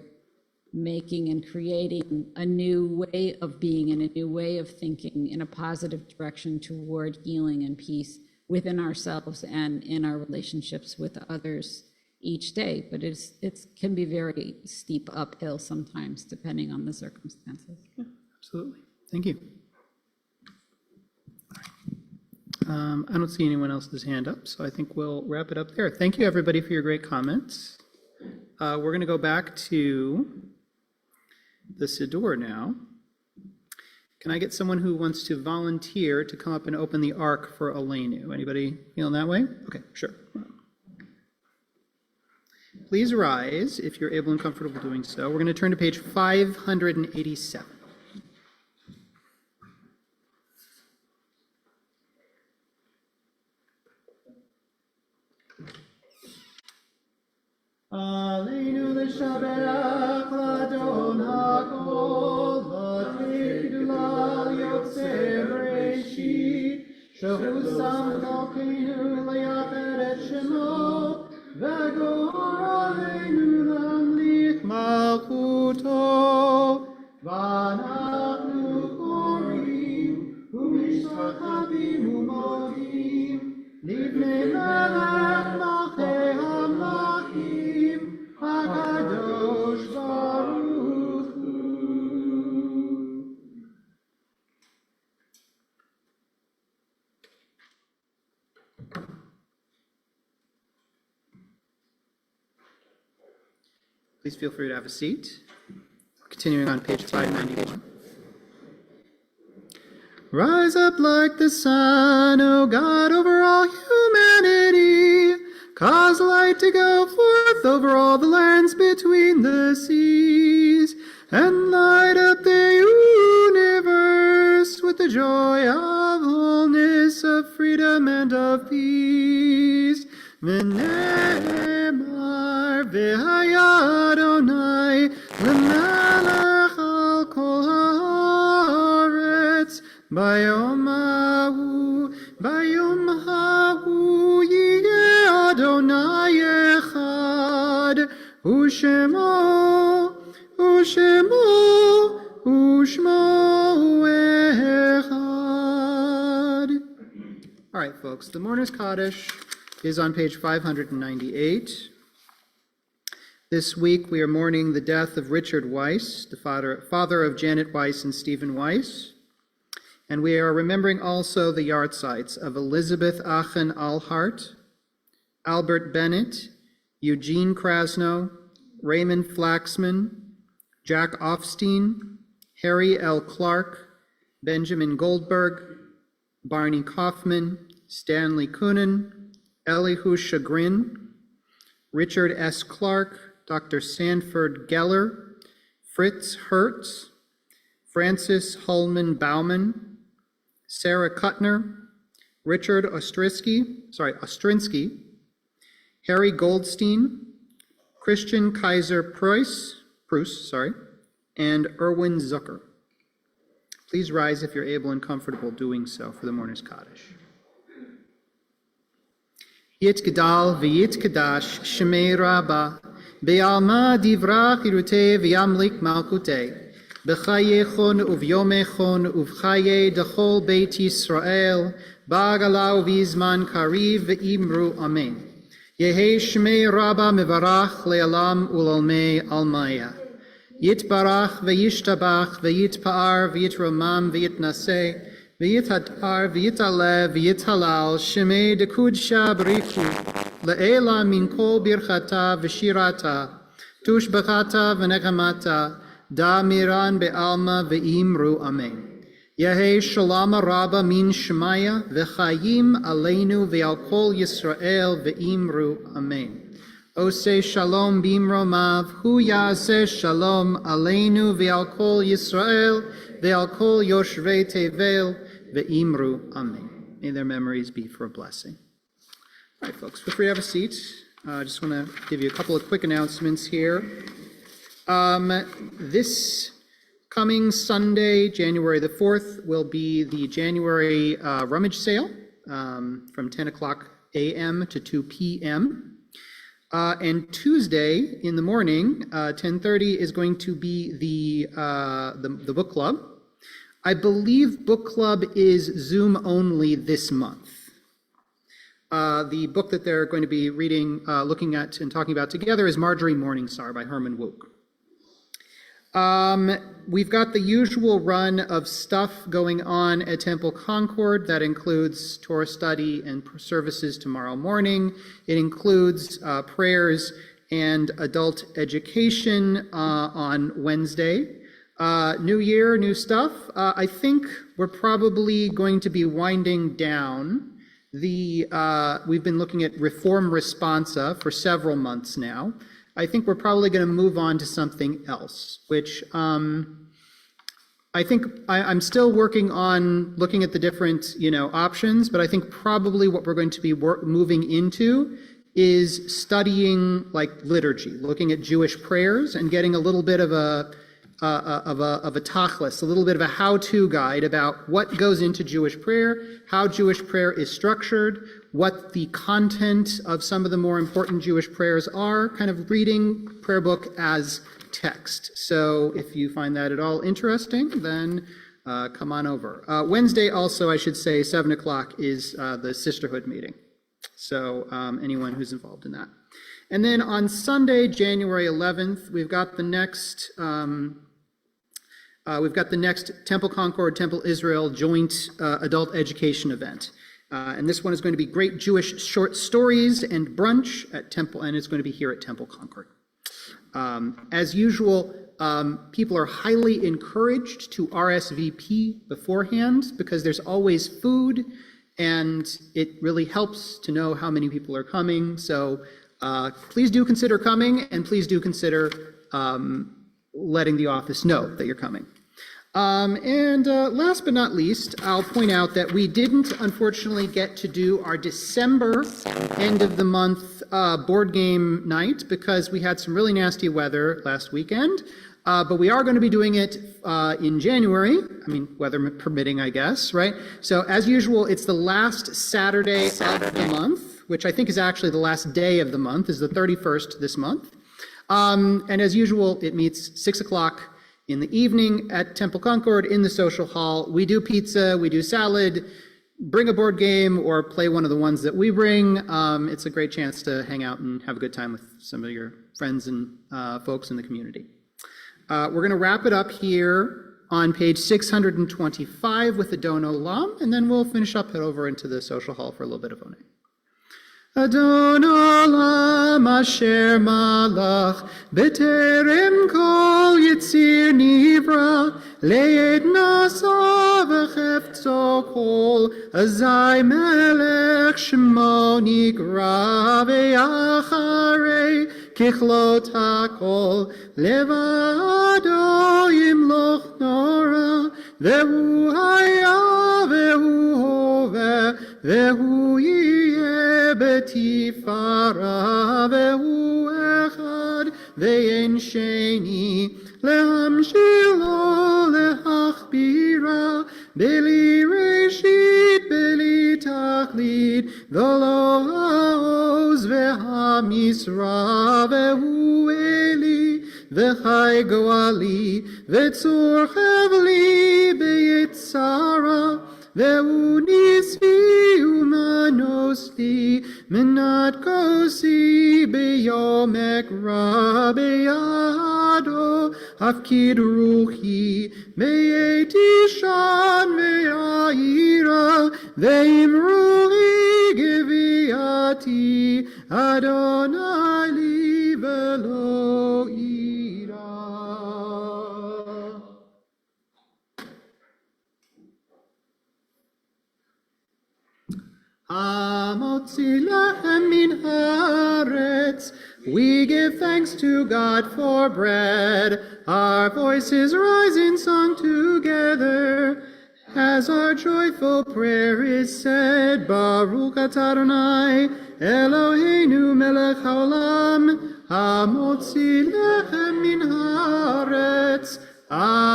making and creating a new way of being and a new way of thinking in a positive direction toward healing and peace within ourselves and in our relationships with others each day. But it can be very steep uphill sometimes, depending on the circumstances. Yeah, absolutely. Thank you. I don't see anyone else's hand up, so I think we'll wrap it up there. Thank you, everybody, for your great comments. We're going to go back to the Siddur now. Can I get someone who wants to volunteer to come up and open the Ark for Aleinu? Anybody feeling that way? Okay, sure. Please rise if you're able and comfortable doing so. We're going to turn to page 587. Aleinu l'shaberach l'adon hakol v'tikdula l'yotzei b'reshit shehu sam chalkeinu l'yafer et shemo v'gor aleinu l'amlich malchuto v'anachnu korim u'mishtachavim u'modim livnei melech malchei hamlachim HaKadosh Baruch Hu. Please feel free to have a seat. Continuing on page 591. Rise up like the sun, O God, over all humanity. Cause light to go forth over all the lands between the seas, and light up the universe with the joy of wholeness, of freedom, and of peace. V'ne'emar v'haya Adonai l'melech al kol haaretz bayom hahu yeh Adonai echad u'shemo echad. All right, folks, the Mourner's Kaddish is on page 598. This week we are mourning the death of Richard Weiss, the father of Janet Weiss and Stephen Weiss. And we are remembering also the yahrzeits of Elizabeth Aachen Alhart, Albert Bennett, Eugene Krasno, Raymond Flaxman, Jack Offstein, Harry L. Clark, Benjamin Goldberg, Barney Kaufman, Stanley Kunin, Elihu Chagrin, Richard S. Clark, Dr. Sanford Geller, Fritz Hertz, Francis Holman Bauman, Sarah Kuttner, Richard Ostrinsky, Harry Goldstein, Christian Kaiser Preuss, and Erwin Zucker. Please rise if you're able and comfortable doing so for the Mourner's Kaddish. Yitgedal v'yitkadash shemei Rabbah, be'alma divrach irutei v'yamlik malkutei, b'chayechon uv'yomechon uv'chaye dechol beit Yisrael, ba'agala uv'izman kariv v'imru amen. Yehi shmei Rabbah mevarach le'alam u'lalmei almaya. Yitbarach v'yishtabach v'yitpa'ar v'yitromam v'yitnaseh v'yithadar v'yitalev v'yithalal shemei dekudsha b'richu le'ela min kol birchata v'shirata tushbachata v'nechamata da miran be'alma v'imru amen. Yehi shalom rabba min shemaya v'chayim aleinu v'al kol Yisrael v'imru amen. Ose shalom bimromav, hu yaseh shalom aleinu v'al kol Yisrael v'al kol yoshvei tevel v'imru amen. May their memories be for a blessing. All right, folks, feel free to have a seat. I just want to give you a couple of quick announcements here. This coming Sunday, January the 4th, will be the January rummage sale from 10 o'clock a.m. to 2 p.m. And Tuesday in the morning, 10:30, is going to be the book club. I believe book club is Zoom only this month. The book that they're going to be reading, looking at, and talking about together is Marjorie Morningstar by Herman Wouk. We've got the usual run of stuff going on at Temple Concord. That includes Torah study and services tomorrow morning. It includes prayers and adult education on Wednesday. New year, new stuff. I think we're probably going to be winding down. We've been looking at Reform Responsa for several months now. I think we're probably going to move on to something else, which I think I'm still working on looking at the different, options, but I think probably what we're going to be moving into is studying like liturgy, looking at Jewish prayers and getting a little bit of a tachlis, a little bit of a how-to guide about what goes into Jewish prayer, how Jewish prayer is structured, what the content of some of the more important Jewish prayers are, kind of reading prayer book as text. So if you find that at all interesting, then come on over. Wednesday also, I should say, 7 o'clock is the sisterhood meeting. So anyone who's involved in that. And then on Sunday, January 11th, we've got the next Temple Concord, Temple Israel joint adult education event. And this one is going to be Great Jewish Short Stories and Brunch at Temple, and it's going to be here at Temple Concord. As usual, people are highly encouraged to RSVP beforehand because there's always food, and it really helps to know how many people are coming. So please do consider coming, and please do consider letting the office know that you're coming. And last but not least, I'll point out that we didn't, unfortunately, get to do our December end of the month board game night because we had some really nasty weather last weekend. But we are going to be doing it in January. I mean, weather permitting, I guess, right? So as usual, it's the last Saturday of the month, which I think is actually the last day of the month, is the 31st this month. And as usual, it meets 6 o'clock in the evening at Temple Concord in the social hall. We do pizza, we do salad, bring a board game or play one of the ones that we bring. It's a great chance to hang out and have a good time with some of your friends and folks in the community. We're going to wrap it up here on page 625 with the Don Olam, and then we'll finish up, head over into the social hall for a little bit of Onay. Adon olam asher malach b'terem kol yitzir nivra le'ed nasa v'chefzo kol azai melech shemo nikra ve'acharei kichlot hakol levado yimloch nora ve'hu haya ve'hu hove ve'hu yiyeh בתפארה והוא אחד ואין שני להמשילו להכבירה בלי ראשית בלי תכלית ולא העוז והמשרה והוא אלי וחי גואלי וצור חבלי ביצרה והוא נספי ומנוס לי מנת כוסי ביום אקרא בידו הפקיד רוחי מאיתי שם ויעירה ואמרו לי גביעתי אדוני לי ולא אירא. Hamotzi lechem min haaretz. We give thanks to God for bread. Our voices rise in song together. As our joyful prayer is said, Baruch atah Adonai, Eloheinu melech haolam, hamotzi lechem min haaretz. Amen.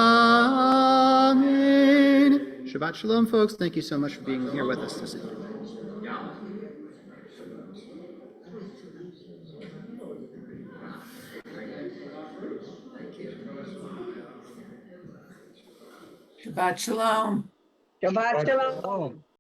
Shabbat shalom, folks. Thank you so much for being here with us this evening. Shabbat shalom. Shabbat shalom.